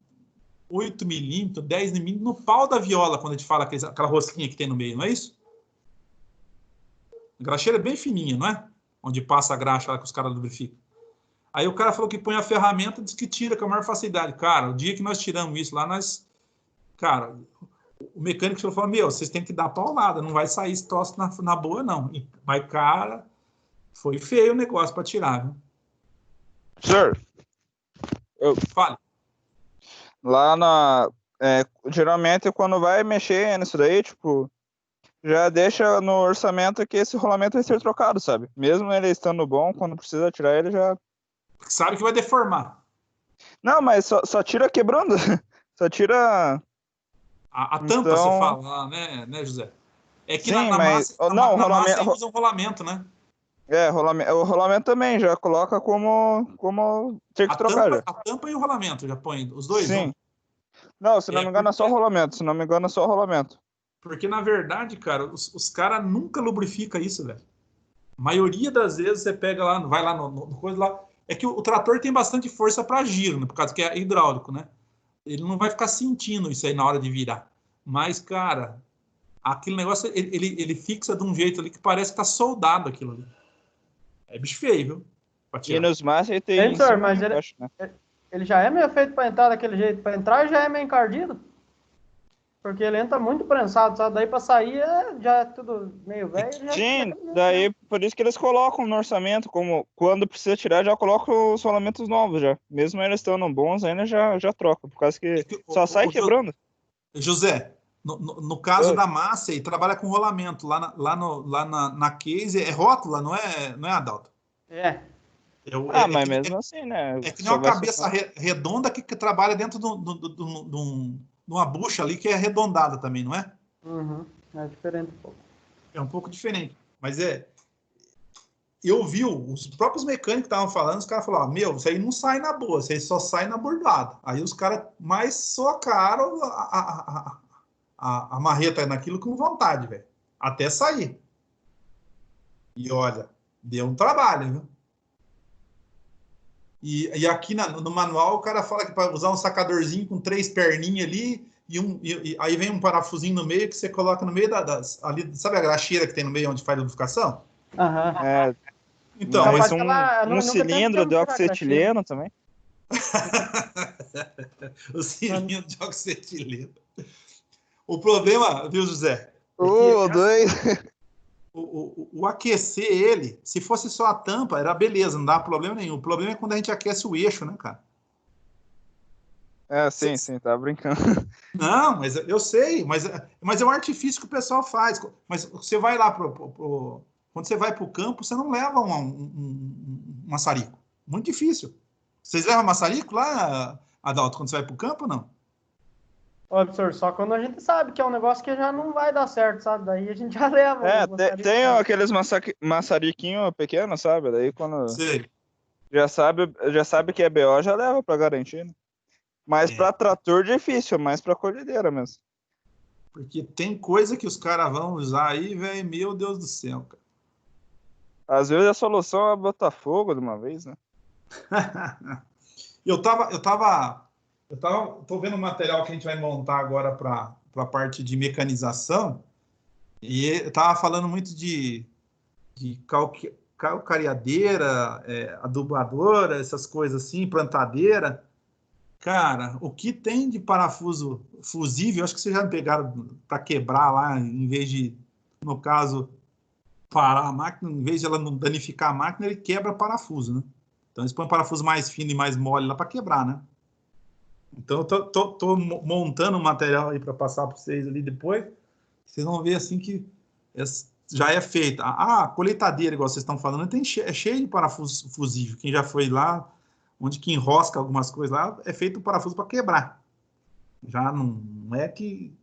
8 milímetros, 10 milímetros, no pau da viola, quando a gente fala aquela rosquinha que tem no meio, não é isso? A graxeira é bem fininha, não é? Onde passa a graxa lá que os caras lubrificam. Aí o cara falou que põe a ferramenta, diz que tira com a maior facilidade. Cara, o dia que nós tiramos isso lá, cara, o mecânico falou, vocês têm que dar paulada, não vai sair esse troço na boa, não. Mas, cara, foi feio o negócio para tirar, viu? Senhor, Fale. Lá geralmente quando vai mexer nisso daí, tipo, já deixa no orçamento que esse rolamento vai ser trocado, sabe? Mesmo ele estando bom, quando precisa tirar ele já... Sabe que vai deformar. Não, mas só tira quebrando. Só tira... A tampa, então... você fala lá, né, José? É que sim, na mas... massa, massa usa um rolamento, né? O rolamento também já coloca como ter que trocar já. A tampa e o rolamento já põe os dois? Sim. Não, se não me engano é só o rolamento. Porque, na verdade, cara, os caras nunca lubrificam isso, velho. A maioria das vezes você pega lá, vai lá no coisa lá. É que o trator tem bastante força para giro, né? Por causa que é hidráulico, né? ele não vai ficar sentindo isso aí na hora de virar. Mas, cara, aquele negócio, ele fixa de um jeito ali que parece que tá soldado aquilo ali. É bicho feio, viu? Pra E tirar. nos Master tem Hein, em senhor, cima mas e embaixo, né? ele já é meio feito pra entrar daquele jeito. Pra entrar já é meio encardido. Porque ele entra muito prensado, sabe? Daí pra sair já é tudo meio velho. Já Sim, fica meio- daí por isso que eles colocam no orçamento, como quando precisa tirar, já colocam os rolamentos novos já. Mesmo eles estando bons, ainda já troca, por causa que só sai quebrando. José, no caso da massa, ele trabalha com rolamento. Lá na case, é rótula, não é Adalto? É. Mas mesmo assim, né? É que nem Só uma vai cabeça redonda que trabalha dentro de uma bucha ali que é arredondada também, não é? Uhum. É diferente um pouco. É um pouco diferente. Mas eu vi, os próprios mecânicos estavam falando, os caras falaram, meu, isso aí não sai na boa, isso aí só sai na bordada. Aí os caras mais socaram a marreta naquilo com vontade, velho. Até sair. E olha, deu um trabalho, viu? E aqui no manual o cara fala que para usar um sacadorzinho com 3 perninhas ali e aí vem um parafusinho no meio que você coloca no meio ali, sabe a graxeira que tem no meio onde faz a lubrificação? Aham. É, Então, mas nunca cilindro teve de como tirar a oxetileno também. o cilindro de oxetileno. O problema, viu, José? Dois. O aquecer ele, se fosse só a tampa, era beleza, não dá problema nenhum. O problema é quando a gente aquece o eixo, né, cara? Sim, tá brincando. Não, mas eu sei, mas é um artifício que o pessoal faz. Mas você vai lá quando você vai para o campo, você não leva um maçarico. Muito difícil. Vocês levam maçarico lá, Adalto, quando você vai para o campo ou não? Ô, professor, só quando a gente sabe que é um negócio que já não vai dar certo, sabe? Daí a gente já leva. Tem aqueles maçariquinhos pequenos, sabe? Daí quando Sei. já sabe que é BO, já leva pra garantir, né? Mas pra trator difícil, mais pra colhedeira mesmo. Porque tem coisa que os caras vão usar aí, velho, meu Deus do céu, cara. Às vezes a solução é botar fogo de uma vez, né? Tô vendo o material que a gente vai montar agora para a parte de mecanização, e eu tava falando muito de calcareadeira, adubadora, essas coisas assim, plantadeira. Cara, o que tem de parafuso fusível, acho que vocês já me pegaram para quebrar lá, em vez de, no caso, parar a máquina, em vez de ela não danificar a máquina, ele quebra parafuso, né? Então eles põem parafuso mais fino e mais mole lá para quebrar, né? Então eu tô montando um material aí para passar para vocês ali depois. Vocês vão ver assim que já é feita. A colheitadeira, igual vocês estão falando, é cheio de parafuso fusível. Quem já foi lá, onde que enrosca algumas coisas lá, é feito o parafuso para quebrar. Já não é que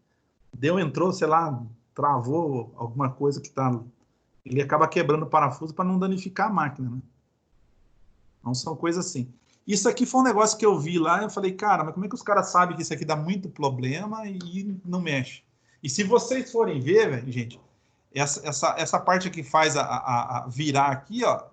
entrou, sei lá, travou alguma coisa que tá. Ele acaba quebrando o parafuso para não danificar a máquina, né? Não são coisas assim. Isso aqui foi um negócio que eu vi lá e eu falei, cara, mas como é que os caras sabem que isso aqui dá muito problema e não mexe? E se vocês forem ver, véio, gente, essa parte que faz a virar aqui, ó,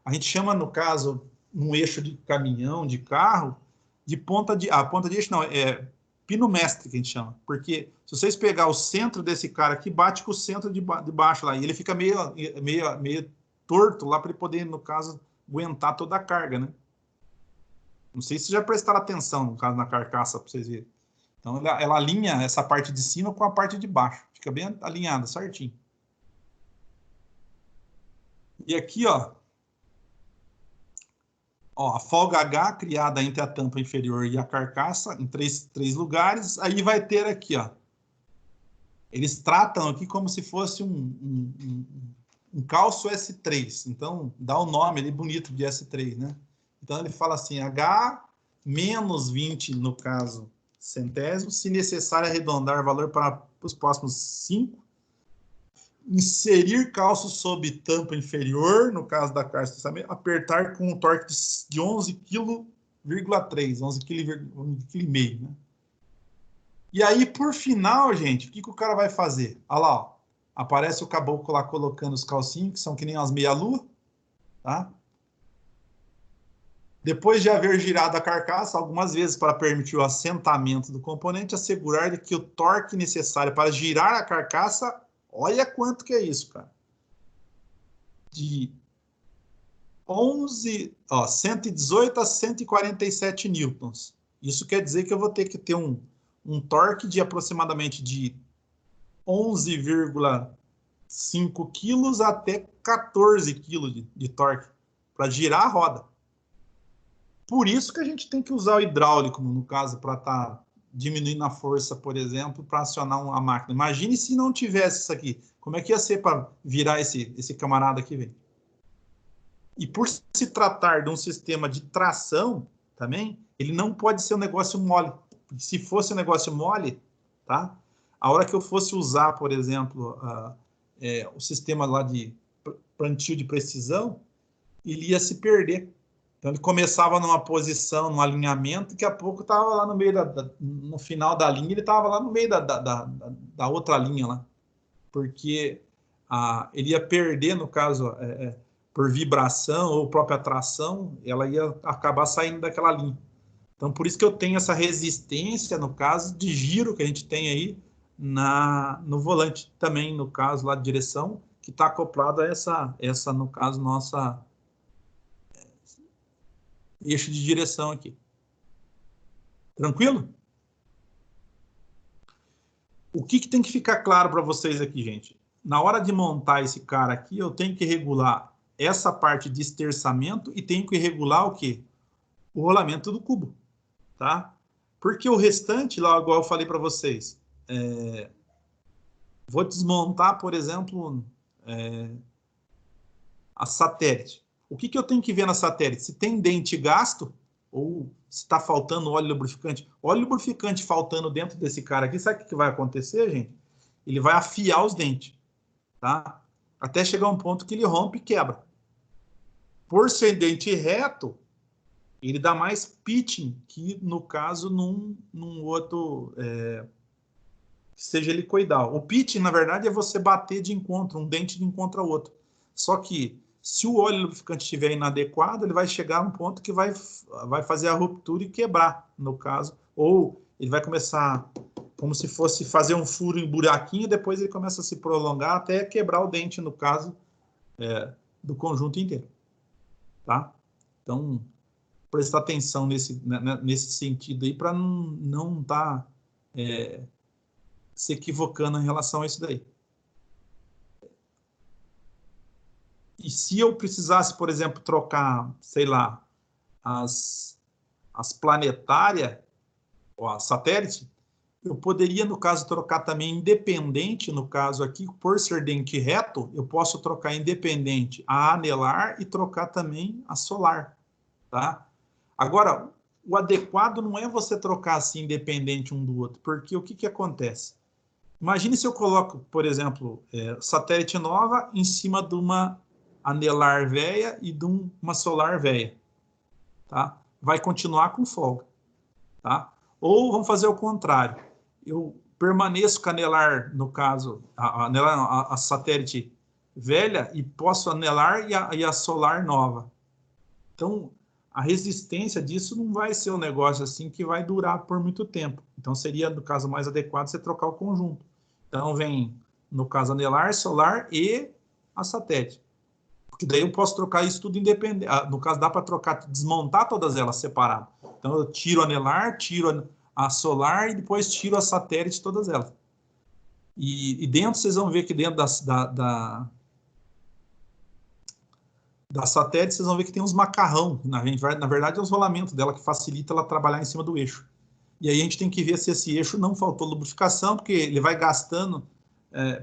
a gente chama, no caso, um eixo de caminhão, de carro, de ponta de eixo não, é pino mestre que a gente chama, porque se vocês pegar o centro desse cara aqui, bate com o centro de baixo lá, e ele fica meio torto lá para ele poder, no caso, aguentar toda a carga, né? Não sei se já prestaram atenção, no caso, na carcaça, para vocês verem. Então, ela alinha essa parte de cima com a parte de baixo. Fica bem alinhada, certinho. E aqui, ó, a folga H criada entre a tampa inferior e a carcaça, em três lugares. Aí vai ter aqui, ó. Eles tratam aqui como se fosse um calço S3. Então, dá o nome ali bonito de S3, né? Então, ele fala assim, H menos 20, no caso, centésimo, se necessário arredondar o valor para os próximos 5. Inserir calço sob tampa inferior, no caso da caixa, apertar com um torque de 11,3 kg, 11,5 kg, né? E aí, por final, gente, o que o cara vai fazer? Olha lá, ó. Aparece o caboclo lá colocando os calcinhos, que são que nem as meia-lua, tá? Depois de haver girado a carcaça algumas vezes para permitir o assentamento do componente, assegurar de que o torque necessário para girar a carcaça, olha quanto que é isso, cara. De 118 a 147 newtons. Isso quer dizer que eu vou ter que ter um torque de aproximadamente de 11,5 quilos até 14 quilos de torque para girar a roda. Por isso que a gente tem que usar o hidráulico, no caso, para estar diminuindo a força, por exemplo, para acionar a máquina. Imagine se não tivesse isso aqui. Como é que ia ser para virar esse camarada aqui, velho? E por se tratar de um sistema de tração, também, ele não pode ser um negócio mole. Se fosse um negócio mole, tá? A hora que eu fosse usar, por exemplo, o sistema lá de plantio de precisão, ele ia se perder. Então, ele começava numa posição, num alinhamento, daqui a pouco estava lá no meio no final da linha, ele estava lá no meio da outra linha lá. Porque ele ia perder, no caso, por vibração ou própria tração, ela ia acabar saindo daquela linha. Então, por isso que eu tenho essa resistência, no caso, de giro que a gente tem aí no volante. Também, no caso, lá de direção, que está acoplado a essa, no caso, nossa eixo de direção aqui. Tranquilo? O que tem que ficar claro para vocês aqui, gente? Na hora de montar esse cara aqui, eu tenho que regular essa parte de esterçamento e tenho que regular o quê? O rolamento do cubo, tá? Porque o restante, lá, igual eu falei para vocês, vou desmontar, por exemplo, a satélite. O que eu tenho que ver na satélite? Se tem dente gasto ou se está faltando óleo lubrificante. Óleo lubrificante faltando dentro desse cara aqui, sabe o que vai acontecer, gente? Ele vai afiar os dentes, tá? Até chegar um ponto que ele rompe e quebra. Por ser dente reto, ele dá mais pitching que, no caso, num outro, seja helicoidal. O pitching, na verdade, é você bater de encontro, um dente de encontro ao outro. Só que, se o óleo lubrificante estiver inadequado, ele vai chegar a um ponto que vai fazer a ruptura e quebrar, no caso. Ou ele vai começar como se fosse fazer um furo em buraquinho, depois ele começa a se prolongar até quebrar o dente, no caso, do conjunto inteiro. Tá? Então, prestar atenção nesse sentido aí para não estar se equivocando em relação a isso daí. E se eu precisasse, por exemplo, trocar, sei lá, as planetárias, ou a satélite, eu poderia, no caso, trocar também independente, no caso aqui, por ser dente reto, eu posso trocar independente a anelar e trocar também a solar, tá? Agora, o adequado não é você trocar assim, independente um do outro, porque o que acontece? Imagine se eu coloco, por exemplo, satélite nova em cima de uma anelar velha e de uma solar velha, tá? Vai continuar com folga, tá? Ou vamos fazer o contrário. Eu permaneço com a anelar, no caso, a satélite velha e posso anelar e a solar nova. Então, a resistência disso não vai ser um negócio assim que vai durar por muito tempo. Então, seria, no caso mais adequado, você trocar o conjunto. Então, vem, no caso, anelar, solar e a satélite. Porque daí eu posso trocar isso tudo independente. No caso, dá para trocar, desmontar todas elas separadas. Então, eu tiro a anelar, tiro a solar e depois tiro a satélite, todas elas. E dentro, vocês vão ver que dentro da satélite, vocês vão ver que tem uns macarrão. Na verdade, é os rolamentos dela que facilita ela trabalhar em cima do eixo. E aí a gente tem que ver se esse eixo não faltou lubrificação, porque ele vai gastando,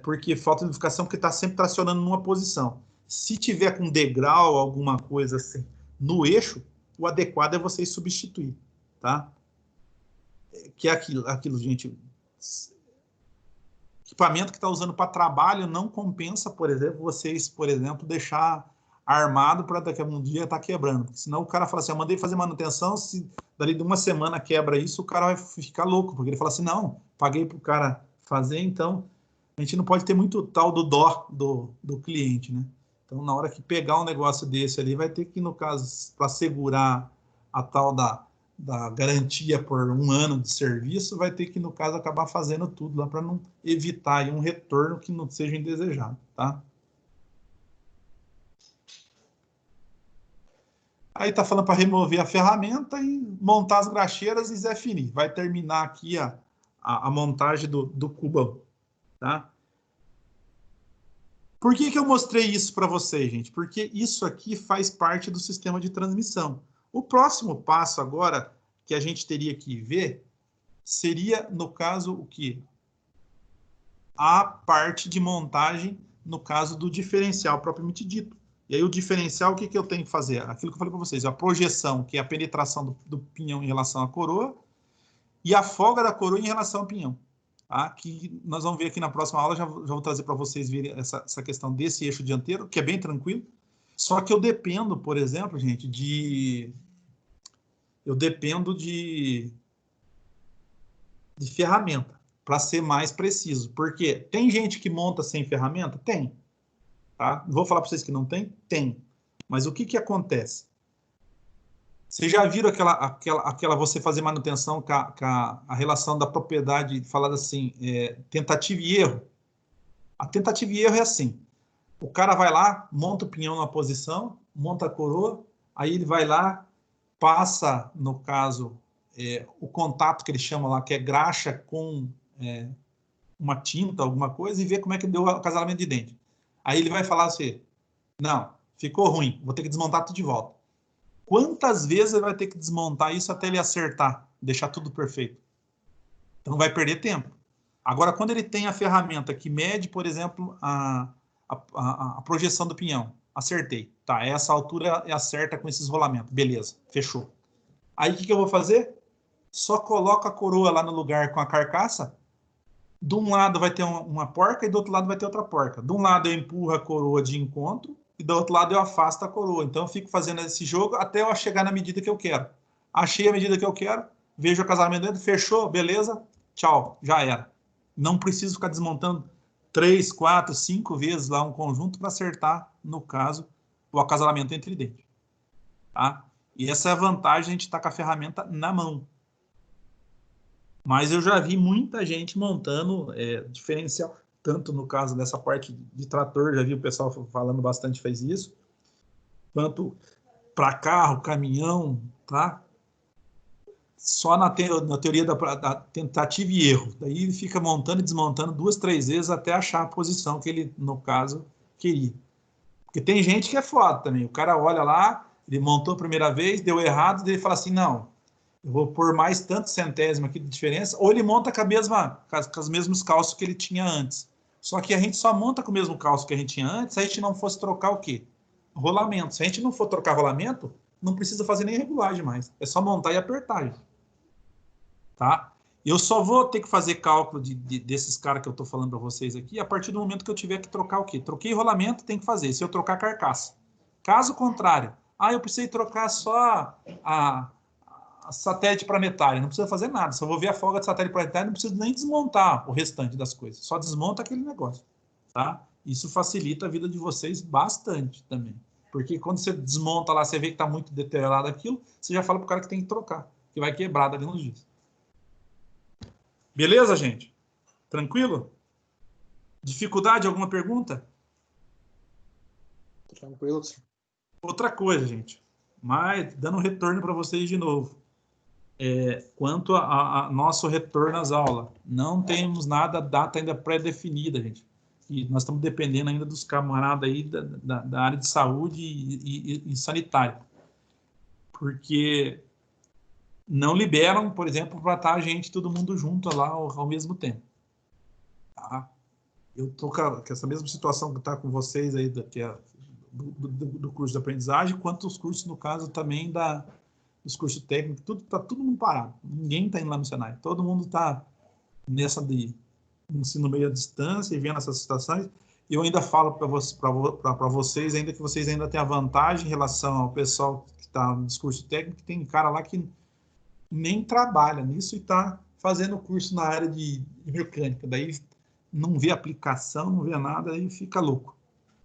porque falta lubrificação, porque está sempre tracionando numa posição. Se tiver com degrau, alguma coisa assim, no eixo, o adequado é vocês substituir, tá? Que é aquilo, gente. Equipamento que está usando para trabalho não compensa, por exemplo, vocês, por exemplo, deixar armado para daqui a um dia estar quebrando. Porque senão o cara fala assim, eu mandei fazer manutenção, se dali de uma semana quebra isso, o cara vai ficar louco, porque ele fala assim, não, paguei para o cara fazer, então a gente não pode ter muito tal do dó do cliente, né? Então, na hora que pegar um negócio desse ali, vai ter que, no caso, para segurar a tal da garantia por 1 ano de serviço, vai ter que, no caso, acabar fazendo tudo lá para não evitar aí um retorno que não seja indesejado, tá? Aí está falando para remover a ferramenta e montar as graxeiras e Zé Fini. Vai terminar aqui a montagem do cubão, tá? Por que eu mostrei isso para vocês, gente? Porque isso aqui faz parte do sistema de transmissão. O próximo passo agora que a gente teria que ver seria, no caso, o quê? A parte de montagem, no caso do diferencial propriamente dito. E aí o diferencial, o que eu tenho que fazer? Aquilo que eu falei para vocês, a projeção, que é a penetração do pinhão em relação à coroa, e a folga da coroa em relação ao pinhão. Tá? Que nós vamos ver aqui na próxima aula, já vou trazer para vocês verem essa questão desse eixo dianteiro, que é bem tranquilo. Só que eu dependo, por exemplo, gente, eu dependo de ferramenta, para ser mais preciso. Porque tem gente que monta sem ferramenta? Tem. Tá? Vou falar para vocês que não tem? Tem. Mas o que acontece? Vocês já viram aquela você fazer manutenção com a relação da propriedade, falada assim, tentativa e erro? A tentativa e erro é assim. O cara vai lá, monta o pinhão numa posição, monta a coroa, aí ele vai lá, passa, no caso, o contato que ele chama lá, que é graxa com uma tinta, alguma coisa, e vê como é que deu o acasalamento de dente. Aí ele vai falar assim, não, ficou ruim, vou ter que desmontar tudo de volta. Quantas vezes ele vai ter que desmontar isso até ele acertar, deixar tudo perfeito? Então vai perder tempo. Agora, quando ele tem a ferramenta que mede, por exemplo, a projeção do pinhão, acertei. Tá, essa altura é certa com esses rolamentos. Beleza, fechou. Aí o que eu vou fazer? Só coloco a coroa lá no lugar com a carcaça. De um lado vai ter uma porca e do outro lado vai ter outra porca. De um lado eu empurro a coroa de encontro e do outro lado eu afasto a coroa. Então eu fico fazendo esse jogo até eu chegar na medida que eu quero. Achei a medida que eu quero, vejo o acasalamento dentro, fechou, beleza, tchau, já era. Não preciso ficar desmontando 3, 4, 5 vezes lá um conjunto para acertar, no caso, o acasalamento entre dentes. Tá? E essa é a vantagem de a gente estar com a ferramenta na mão. Mas eu já vi muita gente montando diferencial, tanto no caso dessa parte de trator, já vi o pessoal falando bastante, fez isso, quanto para carro, caminhão, tá? Só na teoria da tentativa e erro. Daí ele fica montando e desmontando 2, 3 vezes até achar a posição que ele, no caso, queria. Porque tem gente que é foda também. O cara olha lá, ele montou a primeira vez, deu errado, daí ele fala assim, não, eu vou pôr mais tanto centésimo aqui de diferença, ou ele monta com os mesmos calços que ele tinha antes. Só que a gente só monta com o mesmo calço que a gente tinha antes se a gente não fosse trocar o quê? Rolamento. Se a gente não for trocar rolamento, não precisa fazer nem regulagem mais. É só montar e apertar. Gente. Tá? Eu só vou ter que fazer cálculo desses caras que eu estou falando para vocês aqui a partir do momento que eu tiver que trocar o quê? Troquei rolamento, tem que fazer. Se eu trocar carcaça. Caso contrário, eu precisei trocar só a satélite planetário, não precisa fazer nada. Se eu vou ver a folga de satélite planetário, não preciso nem desmontar o restante das coisas. Só desmonta aquele negócio. Tá? Isso facilita a vida de vocês bastante também. Porque quando você desmonta lá, você vê que está muito deteriorado aquilo, você já fala para o cara que tem que trocar, que vai quebrar dali nos dias. Beleza, gente? Tranquilo? Dificuldade? Alguma pergunta? Tranquilo. Outra coisa, gente. Mas, dando um retorno para vocês de novo. Quanto a nosso retorno às aulas, não temos nada, data ainda pré-definida, gente. E nós estamos dependendo ainda dos camaradas aí da área de saúde e sanitário. Porque não liberam, por exemplo, para estar a gente, todo mundo junto lá ao mesmo tempo. Tá? Eu estou com essa mesma situação que está com vocês aí, do curso de aprendizagem, quanto os cursos, no caso, também dos cursos técnicos, está todo mundo parado. Ninguém está indo lá no Senai. Todo mundo está nessa de ensino meio à distância e vendo essas situações. E eu ainda falo para vocês ainda que vocês ainda têm a vantagem em relação ao pessoal que está no discurso técnico, que tem cara lá que nem trabalha nisso e está fazendo curso na área de mecânica. Daí não vê aplicação, não vê nada, aí fica louco.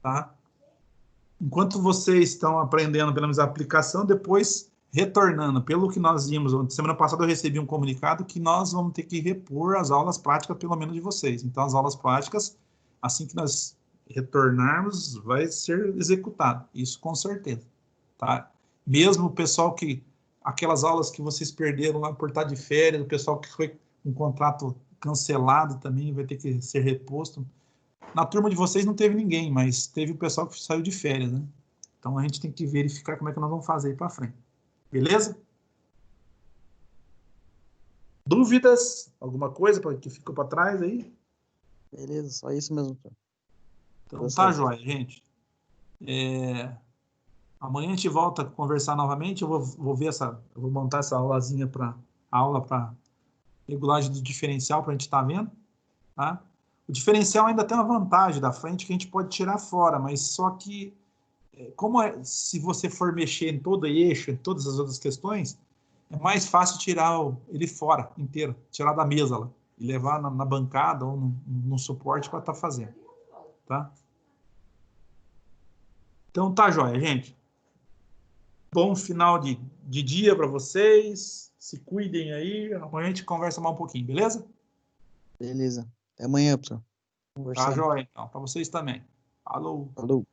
Tá? Enquanto vocês estão aprendendo pela aplicação, depois retornando, pelo que nós vimos, semana passada eu recebi um comunicado que nós vamos ter que repor as aulas práticas, pelo menos de vocês. Então, as aulas práticas, assim que nós retornarmos, vai ser executado. Isso com certeza. Tá? Mesmo o pessoal que... Aquelas aulas que vocês perderam lá por estar de férias, o pessoal que foi com contrato cancelado também vai ter que ser reposto. Na turma de vocês não teve ninguém, mas teve o pessoal que saiu de férias, né? Então, a gente tem que verificar como é que nós vamos fazer aí para frente. Beleza? Dúvidas? Alguma coisa que ficou para trás aí? Beleza, só isso mesmo. Então tá, joia, gente. Amanhã a gente volta a conversar novamente. Eu vou montar essa aulazinha para regulagem do diferencial para a gente estar vendo. Tá? O diferencial ainda tem uma vantagem da frente que a gente pode tirar fora, mas só que se você for mexer em todo eixo, em todas as outras questões, é mais fácil tirar ele fora inteiro, tirar da mesa lá e levar na bancada ou no suporte para estar fazendo, tá? Então tá, joia, gente. Bom final de dia para vocês. Se cuidem aí. Amanhã a gente conversa mais um pouquinho, beleza? Beleza. Até amanhã, pessoal. Tá, joia, então. Para vocês também. Falou. Falou.